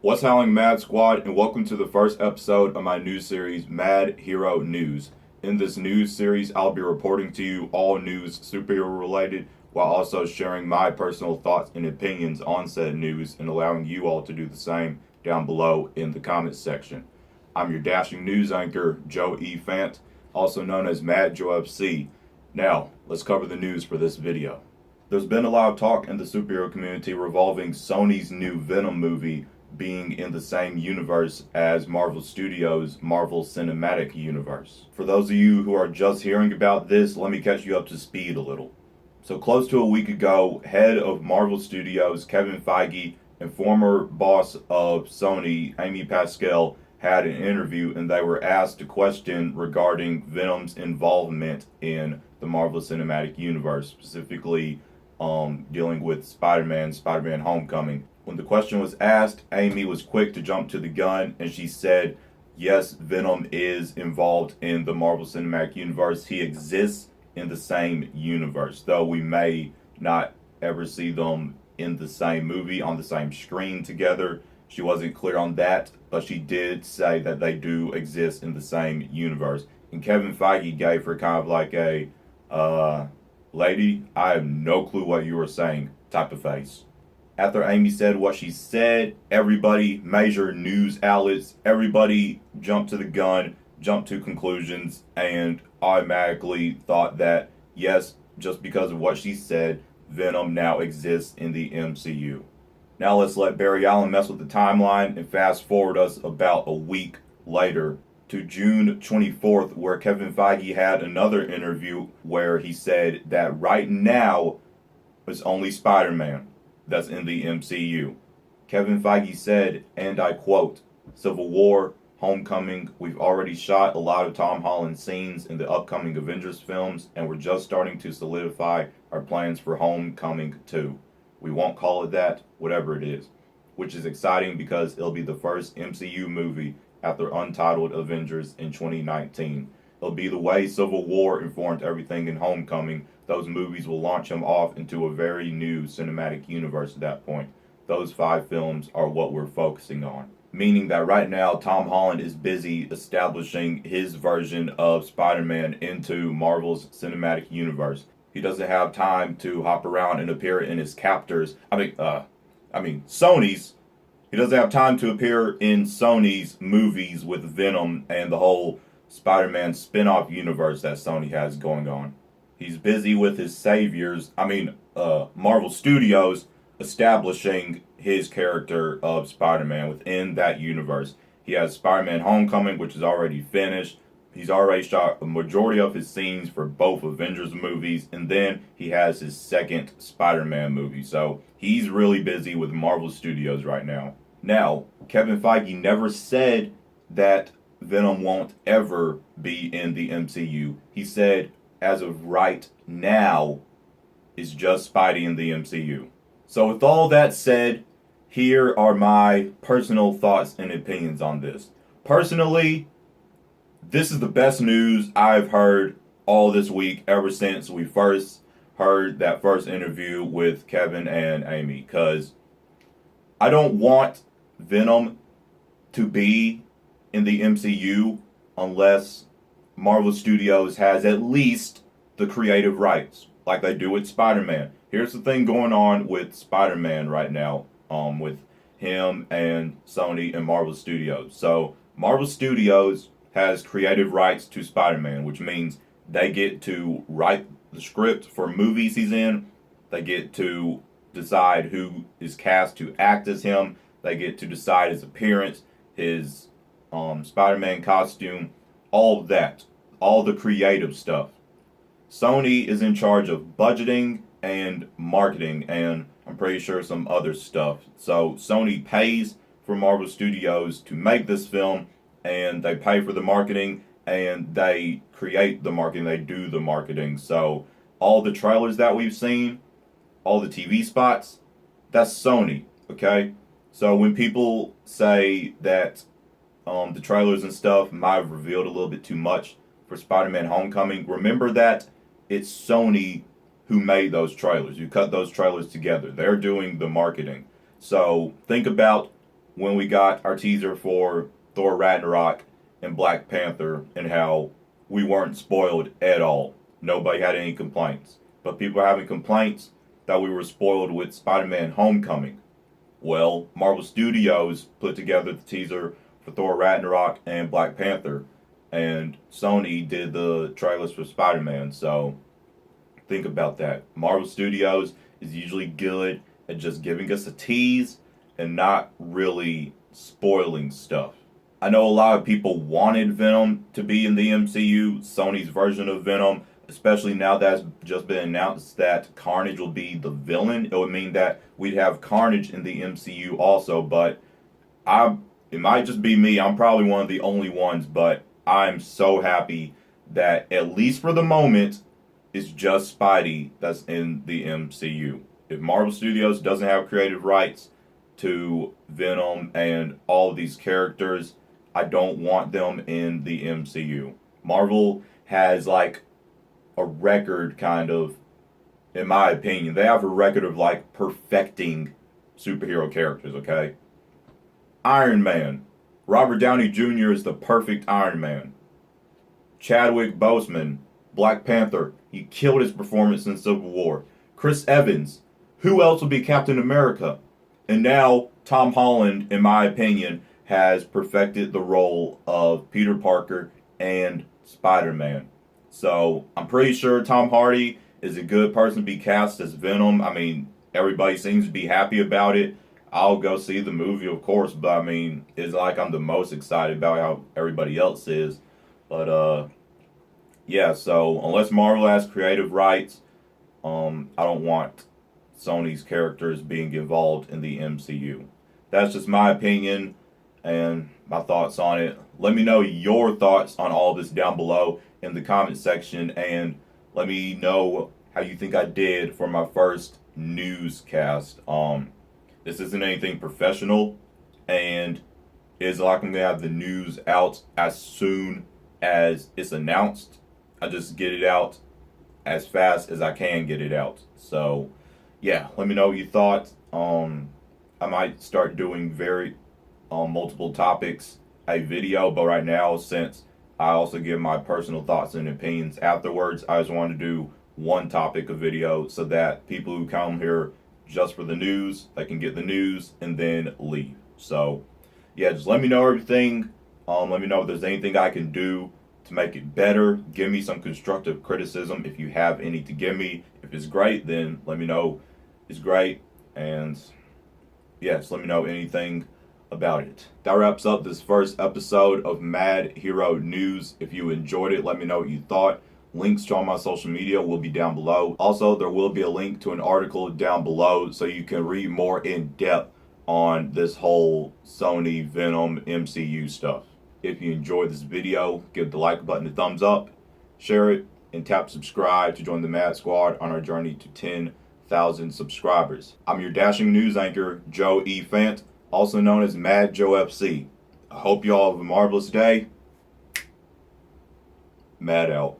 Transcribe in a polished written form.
What's howling, Mad Squad, and welcome to the first episode of my news series, Mad Hero News. In this news series, I'll be reporting to you all news superhero related, while also sharing my personal thoughts and opinions on said news and allowing you all to do the same down below in the comments section. I'm your dashing news anchor, Joe E. Fant, also known as Mad Joe FC. Now, let's cover the news for this video. There's been a lot of talk in the superhero community revolving Sony's new Venom movie being in the same universe as Marvel Studios' Marvel Cinematic Universe. For those of you who are just hearing about this, let me catch you up to speed a little. So close to a week ago, head of Marvel Studios, Kevin Feige, and former boss of Sony, Amy Pascal, had an interview, and they were asked a question regarding Venom's involvement in the Marvel Cinematic Universe, specifically dealing with Spider-Man Homecoming. When the question was asked, Amy was quick to jump to the gun, and she said, yes, Venom is involved in the Marvel Cinematic Universe. He exists in the same universe, though we may not ever see them in the same movie, on the same screen together. She wasn't clear on that, but she did say that they do exist in the same universe. And Kevin Feige gave her kind of like a, lady, I have no clue what you were saying type of face. After Amy said what she said, everybody, major news outlets, everybody jumped to the gun, jumped to conclusions, and automatically thought that, yes, just because of what she said, Venom now exists in the MCU. Now let's let Barry Allen mess with the timeline and fast forward us about a week later to June 24th, where Kevin Feige had another interview where he said that right now it's only Spider-Man that's in the MCU. Kevin Feige said, and I quote, Civil War, Homecoming, we've already shot a lot of Tom Holland scenes in the upcoming Avengers films, and we're just starting to solidify our plans for Homecoming 2. We won't call it that, whatever it is. Which is exciting because it'll be the first MCU movie after Untitled Avengers in 2019. It'll be the way Civil War informed everything in Homecoming. Those movies will launch him off into a very new cinematic universe at that point. Those 5 films are what we're focusing on. Meaning that right now, Tom Holland is busy establishing his version of Spider-Man into Marvel's cinematic universe. He doesn't have time to hop around and appear in his captors. Sony's. He doesn't have time to appear in Sony's movies with Venom and the whole Spider-Man spin-off universe that Sony has going on. He's busy with his saviors, Marvel Studios, establishing his character of Spider-Man within that universe. He has Spider-Man Homecoming, which is already finished. He's already shot a majority of his scenes for both Avengers movies, and then he has his second Spider-Man movie. So he's really busy with Marvel Studios right now. Now, Kevin Feige never said that Venom won't ever be in the MCU. He said, as of right now, it's just Spidey in the MCU. So with all that said, here are my personal thoughts and opinions on this. Personally, this is the best news I've heard all this week ever since we first heard that first interview with Kevin and Amy. Because I don't want Venom to be in the MCU unless Marvel Studios has at least the creative rights, like they do with Spider-Man. Here's the thing going on with Spider-Man right now, with him and Sony and Marvel Studios. So Marvel Studios has creative rights to Spider-Man, which means they get to write the script for movies he's in. They get to decide who is cast to act as him. They get to decide his appearance, his Spider-Man costume, all of that, all the creative stuff. Sony is in charge of budgeting and marketing, and I'm pretty sure some other stuff. So Sony pays for Marvel Studios to make this film, and they pay for the marketing, and they create the marketing, they do the marketing. So all the trailers that we've seen, all the TV spots, that's Sony, okay? So when people say that the trailers and stuff might have revealed a little bit too much for Spider-Man Homecoming, remember that it's Sony who made those trailers, who cut those trailers together. They're doing the marketing. So think about when we got our teaser for Thor Ragnarok and Black Panther and how we weren't spoiled at all. Nobody had any complaints. But people are having complaints that we were spoiled with Spider-Man Homecoming. Well, Marvel Studios put together the teaser for Thor Ragnarok and Black Panther, and Sony did the trailers for Spider-Man. So think about that. Marvel Studios is usually good at just giving us a tease and not really spoiling stuff. I know a lot of people wanted Venom to be in the MCU, Sony's version of Venom, especially now that it's just been announced that Carnage will be the villain. It would mean that we'd have Carnage in the MCU also, but it might just be me. I'm probably one of the only ones, but I'm so happy that at least for the moment, it's just Spidey that's in the MCU. If Marvel Studios doesn't have creative rights to Venom and all of these characters, I don't want them in the MCU. Marvel has like a record kind of, in my opinion, they have a record of like perfecting superhero characters, okay? Iron Man. Robert Downey Jr. is the perfect Iron Man. Chadwick Boseman, Black Panther, he killed his performance in Civil War. Chris Evans, who else would be Captain America? And now Tom Holland, in my opinion, has perfected the role of Peter Parker and Spider-Man. So I'm pretty sure Tom Hardy is a good person to be cast as Venom. I mean, everybody seems to be happy about it. I'll go see the movie, of course, but I mean, it's like I'm the most excited about how everybody else is. But yeah, so unless Marvel has creative rights, I don't want Sony's characters being involved in the MCU. That's just my opinion and my thoughts on it. Let me know your thoughts on all this down below in the comment section, and let me know how you think I did for my first newscast. This isn't anything professional, and it's like I'm gonna have the news out as soon as it's announced. I just get it out as fast as I can get it out. So yeah, let me know what you thought. I might start doing very multiple topics a video, but right now, since I also give my personal thoughts and opinions afterwards, I just want to do one topic of video so that people who come here just for the news, they can get the news and then leave. So yeah, just let me know everything. Let me know if there's anything I can do to make it better. Give me some constructive criticism if you have any to give me. If it's great, then let me know it's great. And yeah, just let me know anything about it. That wraps up this first episode of Mad Hero News. If you enjoyed it, let me know what you thought. Links to all my social media will be down below. Also, there will be a link to an article down below so you can read more in depth on this whole Sony Venom MCU stuff. If you enjoyed this video, give the like button a thumbs up, share it, and tap subscribe to join the Mad Squad on our journey to 10,000 subscribers. I'm your dashing news anchor, Joe E. Fant, also known as Mad Joe FC. I hope you all have a marvelous day. Mad out.